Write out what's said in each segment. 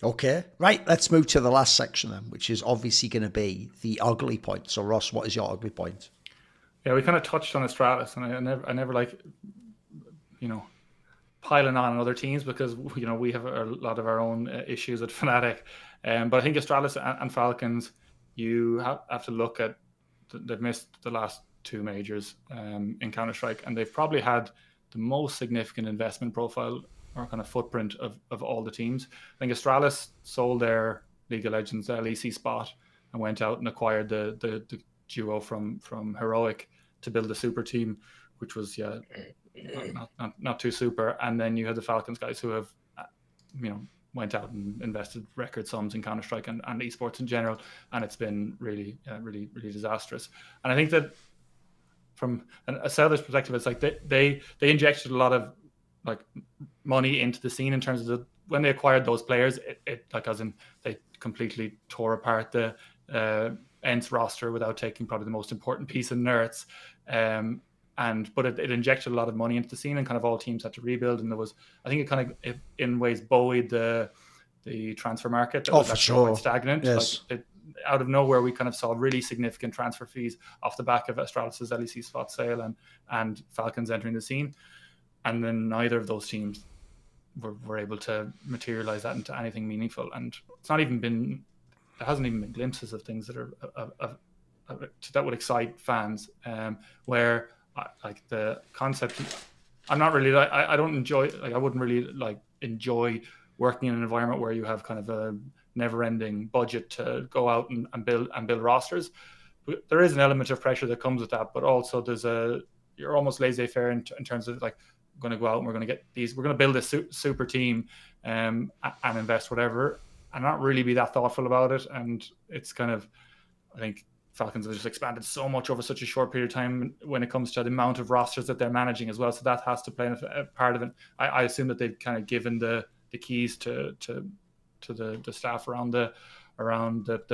Okay, right. Let's move to the last section then, which is obviously going to be the ugly point. So, Ross, what is your ugly point? Yeah, we kind of touched on Astralis, and I never like, you know, piling on other teams because we have a lot of our own issues at Fnatic. But I think Astralis and Falcons, you have to look at they've missed the last two majors in Counter Strike, and they've probably had the most significant investment profile or kind of footprint of all the teams. I think Astralis sold their League of Legends LEC spot and went out and acquired the duo from Heroic to build a super team, which was not too super. And then you had the Falcons guys who have went out and invested record sums in Counter Strike and esports in general, and it's been really disastrous. And I think that from a seller's perspective, it's like they injected a lot of like money into the scene in terms of when they acquired those players, it like as in they completely tore apart the ENCE roster without taking probably the most important piece of nerds. But it injected a lot of money into the scene, and kind of all teams had to rebuild. And there was, I think, it in ways buoyed the transfer market that was for sure quite stagnant. Yes. Like out of nowhere, we kind of saw really significant transfer fees off the back of Astralis's LEC spot sale and Falcons entering the scene. And then neither of those teams were able to materialize that into anything meaningful. And there hasn't even been glimpses of things that are that would excite fans. Where like the concept, I'm not really like I don't enjoy, like I wouldn't really like enjoy working in an environment where you have kind of a never-ending budget to go out and build rosters. But there is an element of pressure that comes with that, but also you're almost laissez-faire in terms of like, we're going to go out and we're going to build a super team and invest whatever, and not really be that thoughtful about it. And it's kind of, I think Falcons have just expanded so much over such a short period of time when it comes to the amount of rosters that they're managing as well. So that has to play a part of it. I assume that they've kind of given the keys to the staff around the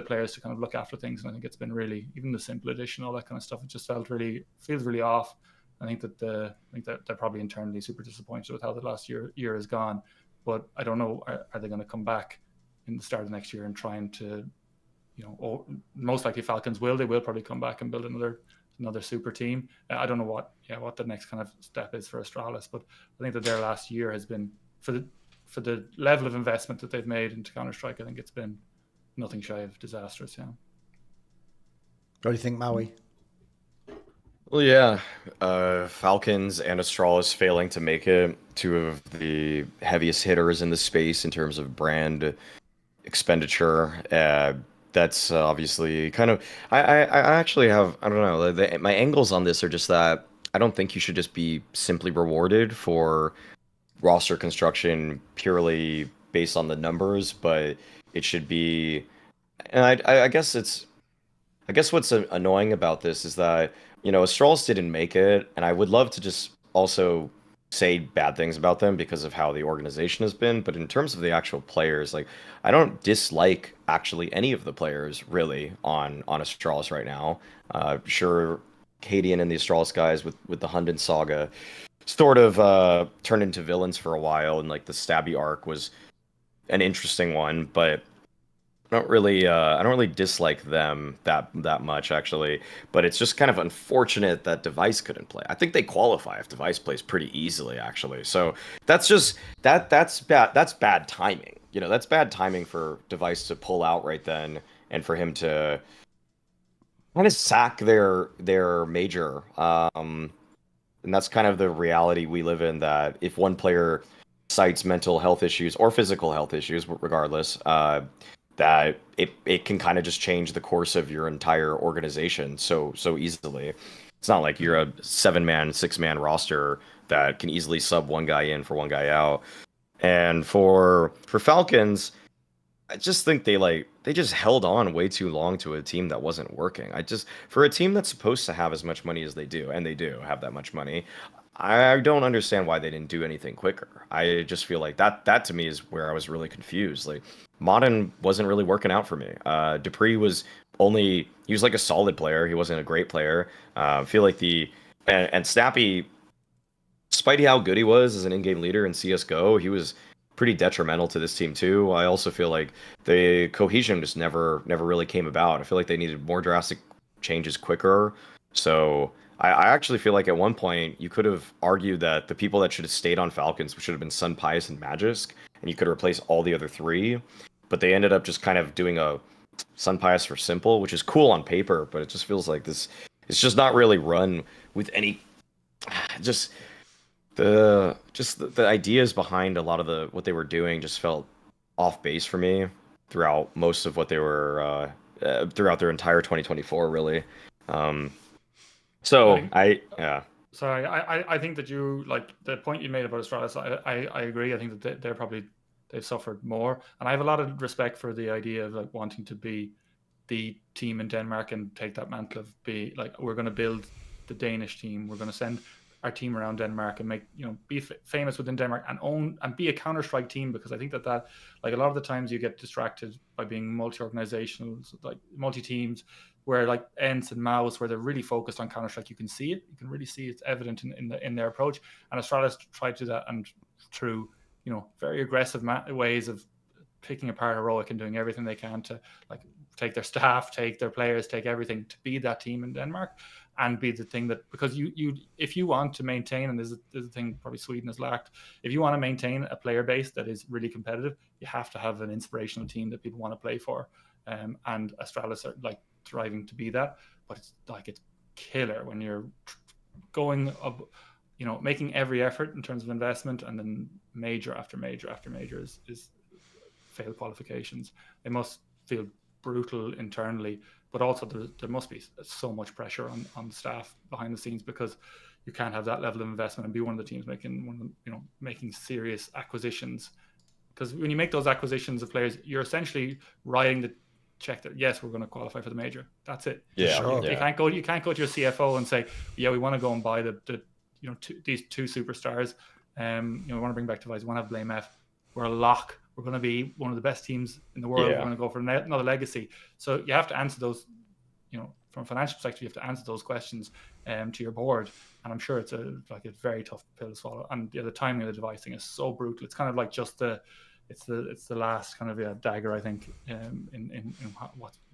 players to kind of look after things. And I think it's been really, even the simple addition, all that kind of stuff, it just feels really off. I think that they're probably internally super disappointed with how the last year has gone. But I don't know, are they going to come back in the start of next year and trying to, most likely Falcons will. They will probably come back and build another super team. I don't know what the next kind of step is for Astralis, but I think that their last year has been, for the level of investment that they've made into Counter Strike, I think it's been nothing shy of disastrous. Yeah. What do you think, Maui? Well, yeah, Falcons and Astralis failing to make it, two of the heaviest hitters in the space in terms of brand expenditure. That's obviously kind of. I actually have, I don't know. My angles on this are just that I don't think you should just be simply rewarded for roster construction purely based on the numbers, but it should be. And I guess what's annoying about this is that, Astralis didn't make it, and I would love to just also say bad things about them because of how the organization has been. But in terms of the actual players, like, I don't dislike actually any of the players really on Astralis right now. Sure, Cadian and the Astralis guys with the Hunden saga sort of turned into villains for a while, and like the Stabby arc was an interesting one, but I don't really dislike them that much actually, but it's just kind of unfortunate that Device couldn't play. I think they qualify if Device plays pretty easily actually. So that's just that's bad timing. That's bad timing for Device to pull out right then, and for him to kind of sack their major. And that's kind of the reality we live in, that if one player cites mental health issues or physical health issues, regardless, that it can kind of just change the course of your entire organization so easily. It's not like you're a 7-man, 6-man roster that can easily sub one guy in for one guy out. And for Falcons, I just think they just held on way too long to a team that wasn't working. For a team that's supposed to have as much money as they do, and they do have that much money, I don't understand why they didn't do anything quicker. I just feel like that to me is where I was really confused. Like, Modern wasn't really working out for me. Dupree was he was like a solid player. He wasn't a great player. I feel like and Snappy, despite how good he was as an in-game leader in CSGO, he was pretty detrimental to this team too. I also feel like the cohesion just never really came about. I feel like they needed more drastic changes quicker. So I actually feel like at one point you could have argued that the people that should have stayed on Falcons should have been Sun, Pius, and Magisk, and you could replace all the other three. But they ended up just kind of doing a Sun, Pius for Simple, which is cool on paper, but it just feels like this. It's just not really run with any. Just the ideas behind a lot of what they were doing just felt off base for me throughout most of what they were throughout their entire 2024, really. Sorry, I think that you like the point you made about Astralis. I agree. I think that they've suffered more, and I have a lot of respect for the idea of like wanting to be the team in Denmark and take that mantle of be like, we're going to build the Danish team. We're going to send our team around Denmark and make, be famous within Denmark and own and be a Counter-Strike team, because I think that like a lot of the times you get distracted by being multi-organizational, like multi-teams, where like ENCE and Mouse, where they're really focused on Counter-Strike. You can see it. You can really see it's evident in their approach. And Astralis tried to do that, and through very aggressive ways of picking apart Heroic and doing everything they can to like take their staff, take their players, take everything to be that team in Denmark and be the thing that, because you if you want to maintain, and there's a thing probably Sweden has lacked, if you want to maintain a player base that is really competitive, you have to have an inspirational team that people want to play for. And Astralis are like thriving to be that, but it's killer when you're going up, making every effort in terms of investment, and then major after major after major is failed qualifications. It must feel brutal internally, but also there must be so much pressure on the staff behind the scenes, because you can't have that level of investment and be one of the teams making serious acquisitions. Because when you make those acquisitions of players, you're essentially writing the check that yes, we're going to qualify for the major. That's it. Yeah, sure. You can't go to your CFO and say, yeah, we want to go and buy these two superstars. We want to bring back Device. We want to have Blame F. We're a lock. We're going to be one of the best teams in the world. Yeah. We're going to go for another legacy. So you have to answer those, from a financial perspective, you have to answer those questions to your board. And I'm sure it's a very tough pill to swallow. And the timing of the Device thing is so brutal. It's kind of like just it's the last kind of dagger, I think, in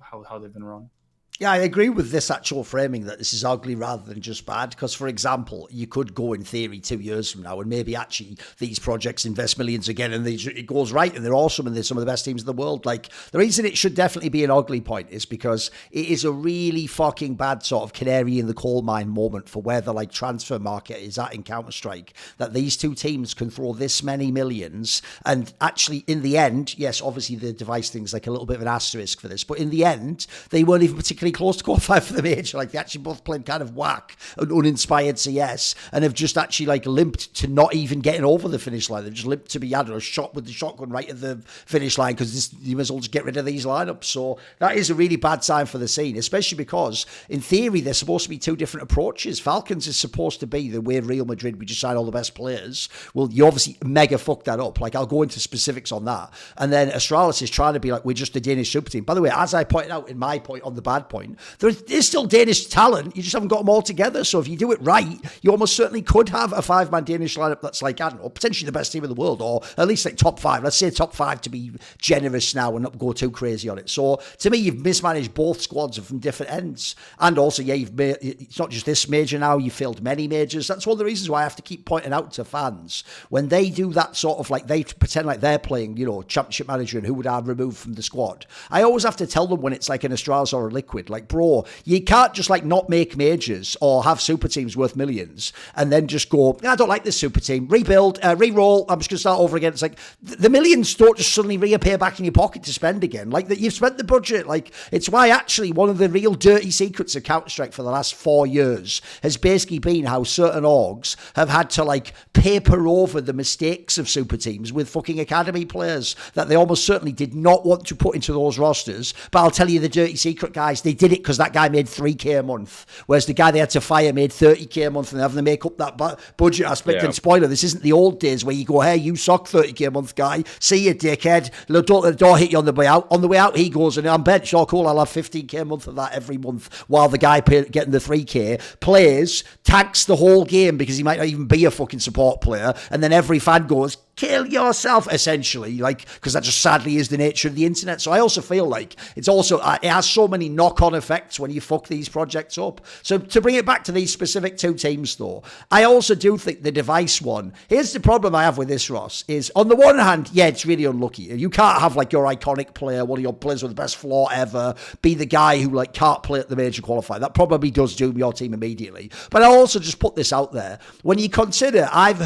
how they've been run. Yeah, I agree with this actual framing that this is ugly rather than just bad. Because, for example, you could go in theory 2 years from now and maybe actually these projects invest millions again and it goes right and they're awesome and they're some of the best teams in the world. Like, the reason it should definitely be an ugly point is because it is a really fucking bad sort of canary in the coal mine moment for where the like transfer market is at in Counter-Strike, that these two teams can throw this many millions and actually in the end, yes, obviously the Device thing's like a little bit of an asterisk for this, but in the end, they weren't even particularly close to qualify for the major. Like, they actually both played kind of whack and uninspired CS and have just actually like limped to not even getting over the finish line. They've just limped to be, I don't know, shot with the shotgun right at the finish line because you might as well just get rid of these lineups. So that is a really bad sign for the scene, especially because in theory there's supposed to be two different approaches. Falcons is supposed to be the way Real Madrid, we just sign all the best players. Well, you obviously mega fucked that up. Like, I'll go into specifics on that. And then Astralis is trying to be like, we're just a Danish super team. By the way, as I pointed out in my point on the bad point, there is still Danish talent. You just haven't got them all together. So if you do it right, you almost certainly could have a 5-man Danish lineup that's like, I don't know, potentially the best team in the world, or at least like top 5. Let's say top 5 to be generous now and not go too crazy on it. So to me, you've mismanaged both squads from different ends. And also, yeah, it's not just this major now, you failed many majors. That's one of the reasons why I have to keep pointing out to fans when they do that sort of like, they pretend like they're playing, championship manager and who would I remove from the squad. I always have to tell them when it's like an Astralis or a Liquid, like, bro, you can't just like not make majors or have super teams worth millions and then just go, I don't like this super team, rebuild, re-roll, I'm just going to start over again. It's like the millions don't just suddenly reappear back in your pocket to spend again. Like, that you've spent the budget. Like, it's why actually one of the real dirty secrets of Counter-Strike for the last 4 years has basically been how certain orgs have had to like paper over the mistakes of super teams with fucking academy players that they almost certainly did not want to put into those rosters. But I'll tell you the dirty secret, guys, they did it because that guy made 3k a month, whereas the guy they had to fire made 30k a month, and they have to make up that budget aspect. And spoiler, this isn't the old days where you go, hey, you suck, 30k a month guy, see you dickhead, don't let the door hit you on the way out. On the way out he goes, and I'm bench, oh cool, I'll have 15k a month of that every month, while the guy getting the 3k plays, tanks the whole game because he might not even be a fucking support player, and then every fan goes, kill yourself, essentially, like, because that just sadly is the nature of the internet. So I also feel like it has so many knock-on effects when you fuck these projects up. So to bring it back to these specific two teams, though, I also do think the device one, here's the problem I have with this, Ross, is on the one hand, yeah, it's really unlucky. You can't have like your iconic player, one of your players with the best floor ever, be the guy who like can't play at the major qualifier. That probably does doom your team immediately. But I also just put this out there. When you consider, I've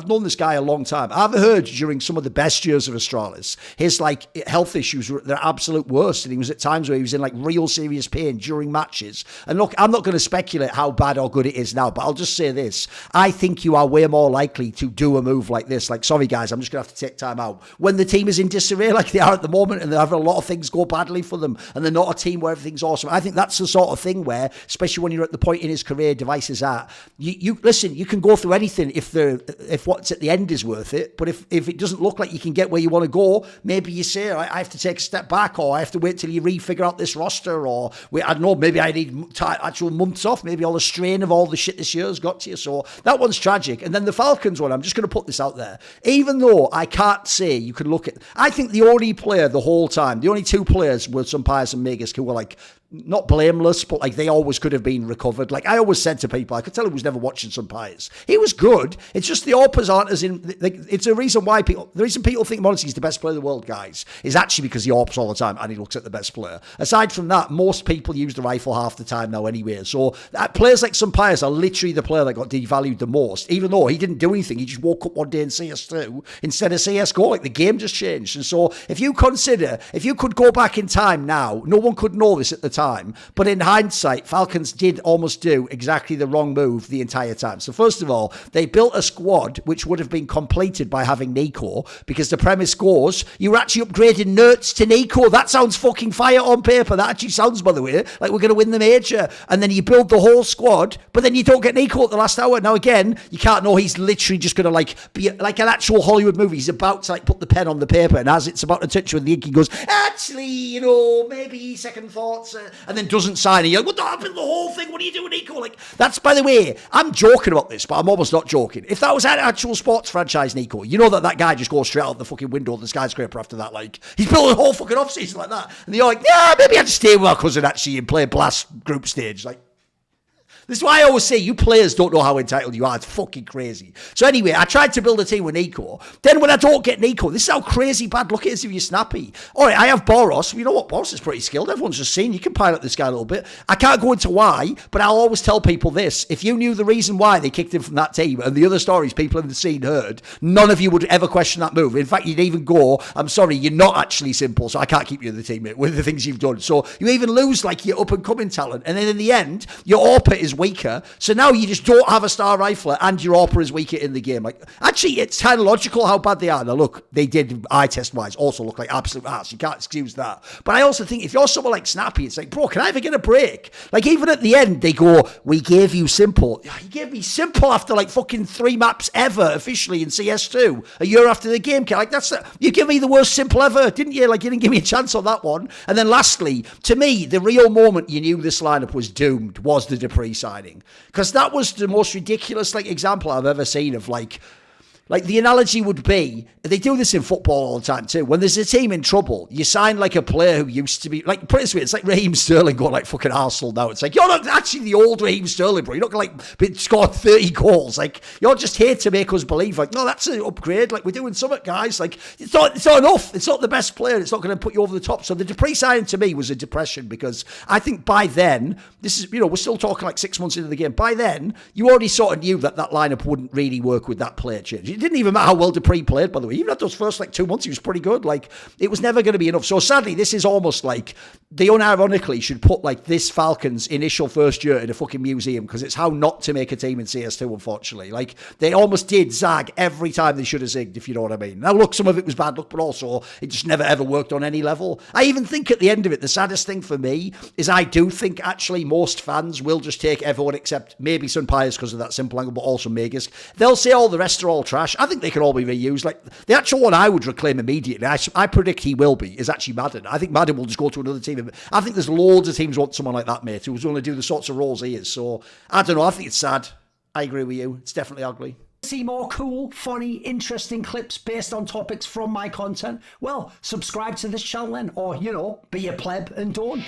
known this guy a long time. I've heard during some of the best years of Astralis, his like health issues were their absolute worst. And he was at times where he was in like real serious pain during matches. And look, I'm not going to speculate how bad or good it is now, but I'll just say this. I think you are way more likely to do a move like this. Like, sorry guys, I'm just going to have to take time out. When the team is in disarray like they are at the moment and they're having a lot of things go badly for them and they're not a team where everything's awesome. I think that's the sort of thing where, especially when you're at the point in his career Device is at, you listen, you can go through anything if what's at the end is worth it. But if it doesn't look like you can get where you want to go, maybe you say, I have to take a step back, or I have to wait till you refigure out this roster, or I don't know, maybe I need actual months off. Maybe all the strain of all the shit this year has got to you. So that one's tragic. And then the Falcons one, I'm just going to put this out there. Even though I can't say you could look at, I think the only player the whole time, the only two players were Sampayas and Magisk who were like, not blameless, but like they always could have been recovered. Like I always said to people, I could tell he was never watching Sampayas. He was good. It's just the AWPers aren't as in. Like, it's a reason why the reason people think Modesty is the best player in the world, guys, is actually because he AWPs all the time and he looks at the best player. Aside from that, most people use the rifle half the time now anyway. So players like Sampayas are literally the player that got devalued the most, even though he didn't do anything. He just woke up one day in CS2 instead of CS2. Like the game just changed. And so if you could go back in time now, no one could know this at the time, but in hindsight, Falcons did almost do exactly the wrong move the entire time. So first of all, they built a squad which would have been completed by having Nico, because the premise goes, you're actually upgrading Nerds to Nico. That sounds fucking fire on paper. That actually sounds, by the way, like we're going to win the major. And then you build the whole squad, but then you don't get Nico at the last hour. Now again, you can't know he's literally just going to like be like an actual Hollywood movie. He's about to like put the pen on the paper, and as it's about to touch with the ink, he goes, actually, you know, maybe second thoughts, and then doesn't sign. And you're like, what happened to the whole thing? What are you doing, Nico? Like, that's, by the way, I'm joking about this, but I'm almost not joking. If that was an actual sports franchise, Nico, you know that guy just goes straight out the fucking window of the skyscraper after that. Like, he's built a whole fucking off-season like that. And you're like, yeah, maybe I'd stay with my cousin actually and play Blast group stage. Like, this is why I always say you players don't know how entitled you are. It's fucking crazy. So anyway, I tried to build a team with Nico. Then when I don't get Nico, this is how crazy bad luck it is if you're snappy. All right, I have Boros. You know what? Boros is pretty skilled. Everyone's just seen. You can pilot this guy a little bit. I can't go into why, but I'll always tell people this. If you knew the reason why they kicked him from that team and the other stories people in the scene heard, none of you would ever question that move. In fact, you'd even go, I'm sorry, you're not actually simple, so I can't keep you in the team with the things you've done. So you even lose like your up-and-coming talent. And then in the end, your AWPer is weaker. So now you just don't have a star rifler and your AWPer is weaker in the game. Like, actually, it's kind of logical how bad they are. Now, look, they did, eye test-wise, also look like absolute ass. You can't excuse that. But I also think if you're someone like Snappy, it's like, bro, can I ever get a break? Like, even at the end, they go, we gave you simple. You gave me simple after, like, fucking 3 maps ever, officially, in CS2, a year after the game. Like, you give me the worst simple ever, didn't you? Like, you didn't give me a chance on that one. And then lastly, to me, the real moment you knew this lineup was doomed was the Dupree signing. Because that was the most ridiculous like example I've ever seen of like the analogy would be, they do this in football all the time too. When there's a team in trouble, you sign like a player who used to be like, put it this way, it's like Raheem Sterling going like fucking Arsenal now. It's like, you're not actually the old Raheem Sterling, bro. You're not going to like score 30 goals. Like, you're just here to make us believe like, no, that's an upgrade. Like, we're doing something, guys. Like, it's not enough. It's not the best player. It's not going to put you over the top. So the Dupree signing to me was a depression, because I think by then, this is, you know, we're still talking like 6 months into the game. By then, you already sort of knew that lineup wouldn't really work with that player change. It didn't even matter how well Dupree played, by the way. Even at those first like 2 months, he was pretty good. Like, it was never going to be enough. So sadly, this is almost like they unironically should put like this Falcons initial first year in a fucking museum, because it's how not to make a team in CS2, unfortunately. Like, they almost did zag every time they should have zigged, if you know what I mean. Now, look, some of it was bad luck, but also it just never ever worked on any level. I even think at the end of it, the saddest thing for me is I do think actually most fans will just take everyone except maybe Sun Pyres because of that simple angle, but also Magisk. They'll say all the rest are all trash. I think they can all be reused. Like, the actual one I would reclaim immediately, I predict he will be, is actually Madden. I think Madden will just go to another team. I think there's loads of teams want someone like that, mate, who's going to do the sorts of roles he is. So, I don't know. I think it's sad. I agree with you. It's definitely ugly. See more cool, funny, interesting clips based on topics from my content? Well, subscribe to this channel then, or, you know, be a pleb and don't.